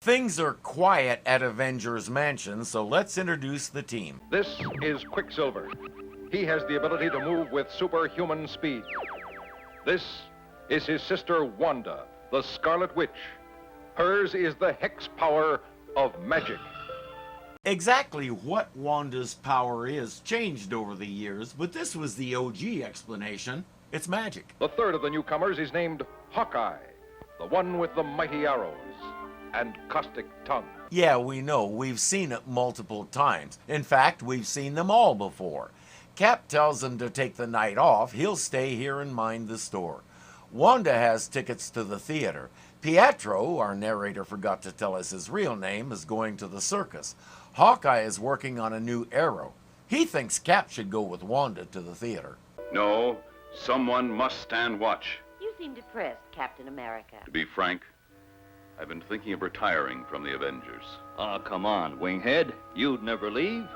Things are quiet at Avengers Mansion, so let's introduce the team. This is Quicksilver. He has the ability to move with superhuman speed. This is his sister Wanda, the Scarlet Witch. Hers is the hex power of magic. Exactly what Wanda's power is changed over the years, but this was the OG explanation. It's magic. The third of the newcomers is named Hawkeye, the one with the mighty arrows and caustic tongue. Yeah, we know. We've seen it multiple times. In fact, we've seen them all before. Cap tells him to take the night off. He'll stay here and mind the store. Wanda has tickets to the theater. Pietro, our narrator forgot to tell us his real name, is going to the circus. Hawkeye is working on a new arrow. He thinks Cap should go with Wanda to the theater. No, someone must stand watch. You seem depressed, Captain America. To be frank, I've been thinking of retiring from the Avengers. Oh, come on, Winghead. You'd never leave.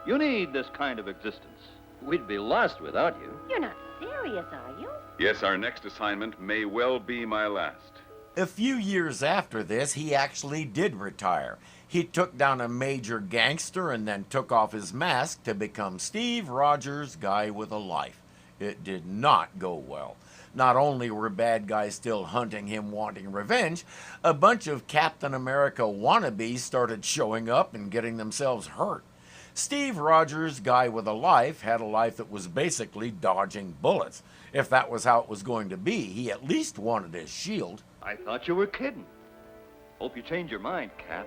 You need this kind of existence. We'd be lost without you. You're not serious, are you? Yes, our next assignment may well be my last. A few years after this, he actually did retire. He took down a major gangster and then took off his mask to become Steve Rogers, guy with a life. It did not go well. Not only were bad guys still hunting him wanting revenge, a bunch of Captain America wannabes started showing up and getting themselves hurt. Steve Rogers, guy with a life, had a life that was basically dodging bullets. If that was how it was going to be, he at least wanted his shield. I thought you were kidding. Hope you change your mind, Cap.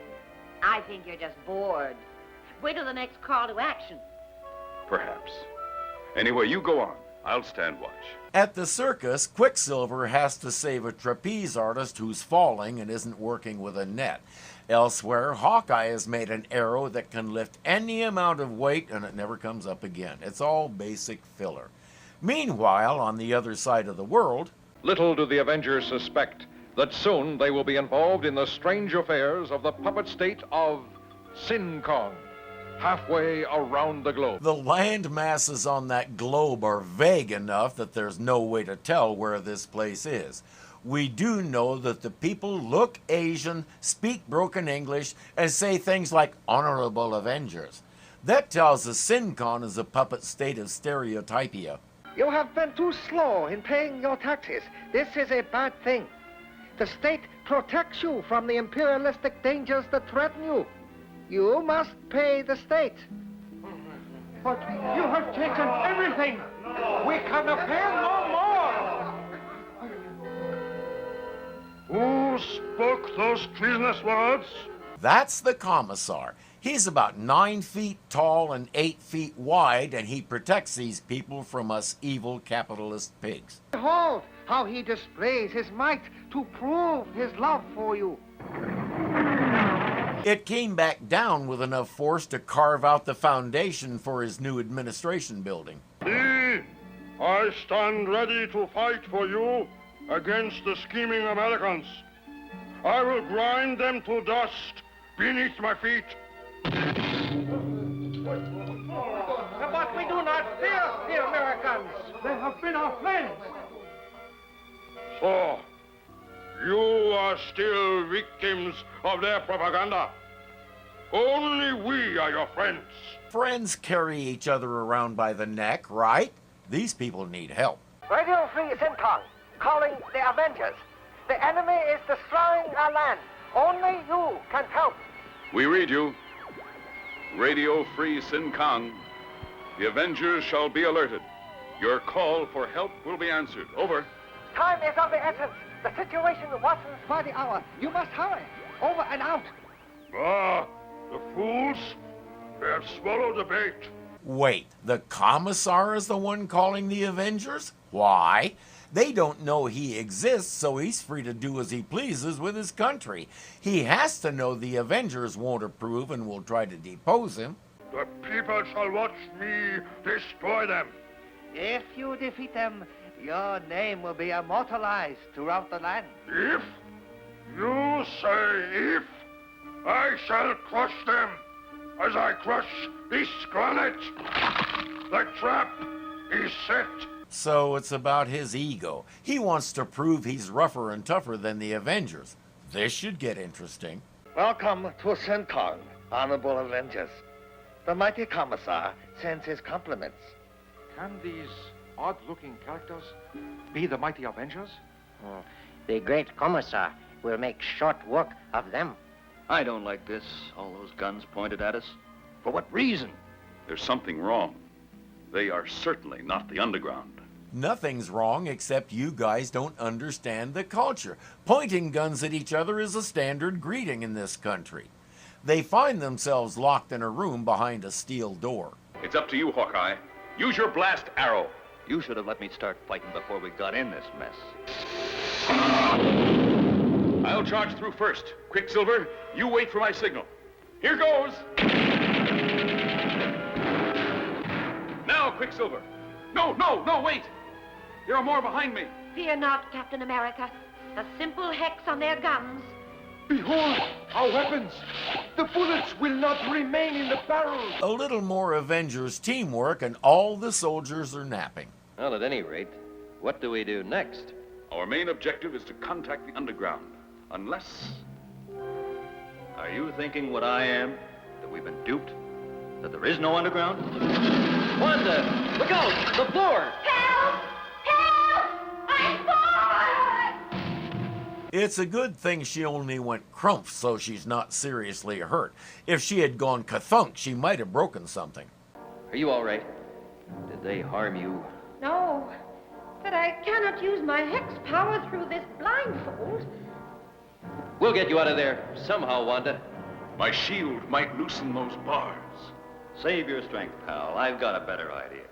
I think you're just bored. Wait till the next call to action. Perhaps. Anyway, you go on. I'll stand watch. At the circus, Quicksilver has to save a trapeze artist who's falling and isn't working with a net. Elsewhere, Hawkeye has made an arrow that can lift any amount of weight and it never comes up again. It's all basic filler. Meanwhile, on the other side of the world, Little do the Avengers suspect that soon they will be involved in the strange affairs of the puppet state of Sincon, halfway around the globe. the land masses on that globe are vague enough that there's no way to tell where this place is. We do know that the people look Asian, speak broken English, and say things like honorable Avengers. That tells us Sincon is a puppet state of stereotypia. You have been too slow in paying your taxes. This is a bad thing. The state protects you from the imperialistic dangers that threaten you. You must pay the state. But you have taken everything. We can pay no more. Who spoke those treasonous words? That's the Commisar. He's about 9 feet tall and 8 feet wide, and he protects these people from us evil capitalist pigs. Behold how he displays his might to prove his love for you. It came back down with enough force to carve out the foundation for his new administration building. I stand ready to fight for you against the scheming Americans. I will grind them to dust beneath my feet. But we do not fear the Americans. They have been our friends. So, you are still victims of their propaganda. Only we are your friends. Friends carry each other around by the neck, right? These people need help. Radio Free Sincon, calling the Avengers. The enemy is destroying our land. Only you can help. We read you. Radio Free Sincon. The Avengers shall be alerted. Your call for help will be answered. Over. Time is of the essence. The situation worsens by the hour. You must hurry. Over and out. Ah, the fools. They have swallowed the bait. Wait, the Commisar is the one calling the Avengers? Why? They don't know he exists, so he's free to do as he pleases with his country. He has to know the Avengers won't approve and will try to depose him. The people shall watch me destroy them. If you defeat them, your name will be immortalized throughout the land. If? You say if? I shall crush them as I crush this granite. The trap is set. So it's about his ego. He wants to prove he's rougher and tougher than the Avengers. This should get interesting. Welcome to Sincon, honorable Avengers. The mighty Commisar sends his compliments. Can these odd-looking characters be the mighty Avengers? The great Commisar will make short work of them. I don't like this. All those guns pointed at us. For what reason? There's something wrong. They are certainly not the underground. Nothing's wrong except you guys don't understand the culture. Pointing guns at each other is a standard greeting in this country. They find themselves locked in a room behind a steel door. It's up to you, Hawkeye. Use your blast arrow. You should have let me start fighting before we got in this mess. I'll charge through first. Quicksilver, you wait for my signal. Here goes. Now, Quicksilver. No, wait. There are more behind me. Fear not, Captain America. A simple hex on their guns. Behold, our weapons! The bullets will not remain in the barrels! A little more Avengers teamwork and all the soldiers are napping. Well, at any rate, what do we do next? Our main objective is to contact the underground. Unless... Are you thinking what I am? That we've been duped? That there is no underground? Wanda! Look out! The floor! Help! Help! I'm falling! It's a good thing she only went crump so she's not seriously hurt. If she had gone kathunk, she might have broken something. Are you all right? Did they harm you? No, but I cannot use my hex power through this blindfold. We'll get you out of there somehow, Wanda. My shield might loosen those bars. Save your strength, pal. I've got a better idea.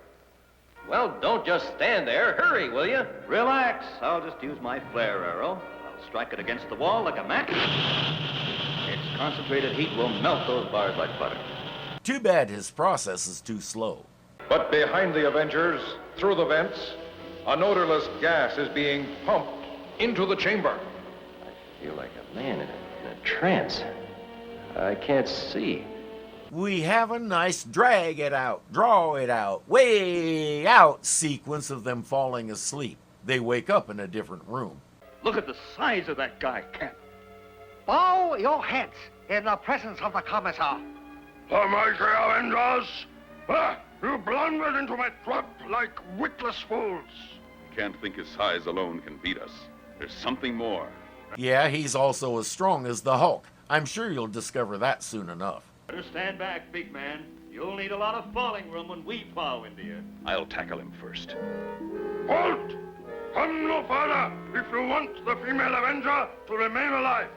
Well, don't just stand there. Hurry, will you? Relax. I'll just use my flare arrow. I'll strike it against the wall like a match. Its concentrated heat will melt those bars like butter. Too bad his process is too slow. But behind the Avengers, through the vents, an odorless gas is being pumped into the chamber. I feel like a man in a trance. I can't see. We have a nice drag it out, draw it out, way out sequence of them falling asleep. They wake up in a different room. Look at the size of that guy, Cap. Bow your heads in the presence of the Commisar. The mighty Avengers! You blundered into my trap like witless fools. Can't think his size alone can beat us. There's something more. Yeah, he's also as strong as the Hulk. I'm sure you'll discover that soon enough. Better stand back, big man. You'll need a lot of falling room when we plow into you. I'll tackle him first. Halt! Come no further if you want the female Avenger to remain alive.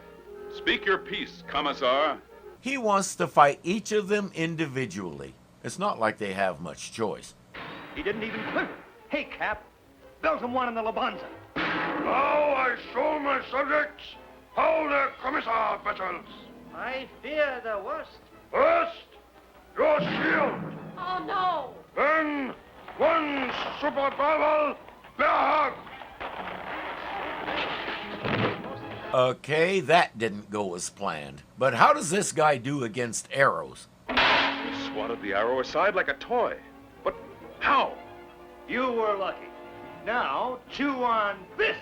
Speak your piece, Commisar. He wants to fight each of them individually. It's not like they have much choice. He didn't even quiver. Hey, Cap, belt him one in the Labanza. Now I show my subjects how their Commisar battles. I fear the worst. First, your shield. Oh, no! Then, one super powerful bear hug. Okay, that didn't go as planned. But how does this guy do against arrows? He swatted the arrow aside like a toy. But how? You were lucky. Now, chew on this.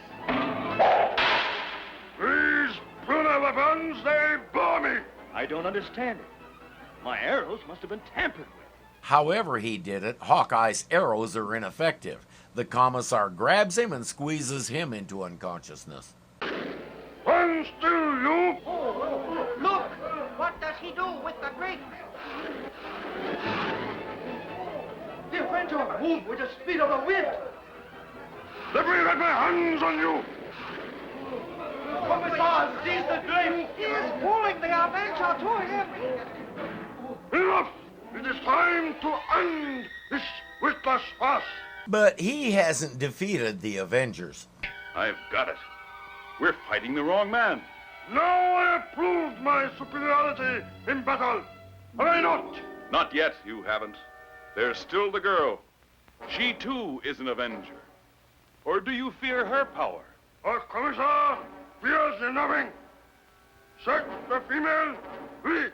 These puny weapons, they bore me. I don't understand it. My arrows must have been tampered with. However he did it, Hawkeye's arrows are ineffective. The Commissar grabs him and squeezes him into unconsciousness. Stand still, you. Look! What does he do with the great... The Avenger move with the speed of the wind! Let me get my hands on you. Commisar, seize the drape! He is pulling the Avenger to him! Enough! It is time to end this witless farce. But he hasn't defeated the Avengers. I've got it. We're fighting the wrong man. Now I have proved my superiority in battle. Have I not? Not yet, you haven't. There's still the girl. She, too, is an Avenger. Or do you fear her power? Our Commisar fears nothing. Search the female, we.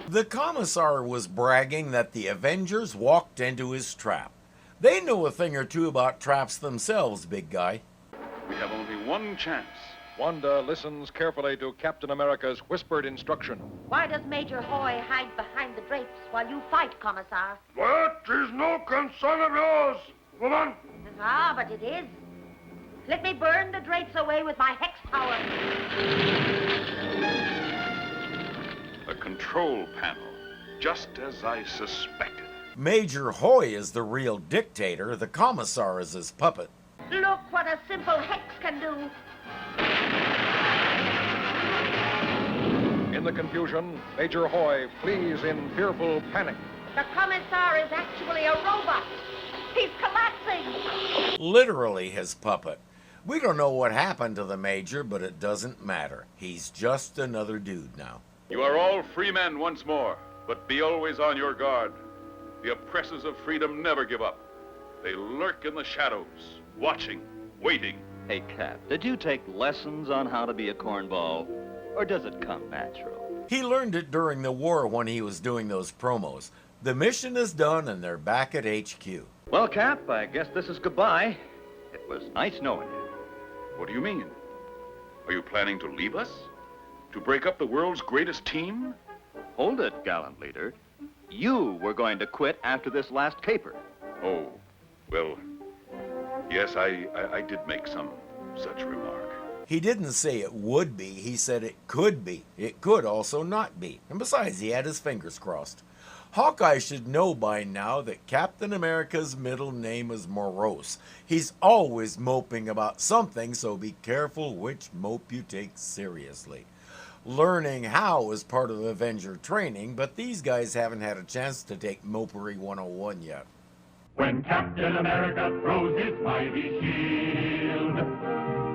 The Commissar was bragging that the Avengers walked into his trap. They know a thing or two about traps themselves, big guy. We have only one chance. Wanda listens carefully to Captain America's whispered instruction. Why does Major Hoy hide behind the drapes while you fight, Commisar? That is no concern of yours, woman. Ah, but it is. Let me burn the drapes away with my hex power. A control panel, just as I suspected. Major Hoy is the real dictator. The Commissar is his puppet. Look what a simple hex can do. In the confusion, Major Hoy flees in fearful panic. The Commisar is actually a robot. He's collapsing. Literally his puppet. We don't know what happened to the Major, but it doesn't matter. He's just another dude now. You are all free men once more, but be always on your guard. The oppressors of freedom never give up. They lurk in the shadows, watching, waiting. Hey, Cap, did you take lessons on how to be a cornball? Or does it come natural? He learned it during the war when he was doing those promos. The mission is done and they're back at HQ. Well, Cap, I guess this is goodbye. It was nice knowing you. What do you mean? Are you planning to leave us? To break up the world's greatest team? Hold it, gallant leader. You were going to quit after this last caper. Oh, well, yes, I did make some such remark. He didn't say it would be, he said it could be. It could also not be. And besides, he had his fingers crossed. Hawkeye should know by now that Captain America's middle name is Morose. He's always moping about something, so be careful which mope you take seriously. Learning how is part of Avenger training, but these guys haven't had a chance to take Mopery 101 yet. When Captain America throws his mighty shield,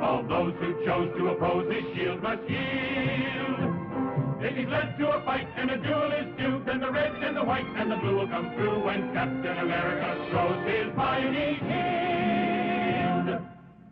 all those who chose to oppose his shield must yield. If he's led to a fight and a duel is due, then the red and the white and the blue will come through when Captain America throws his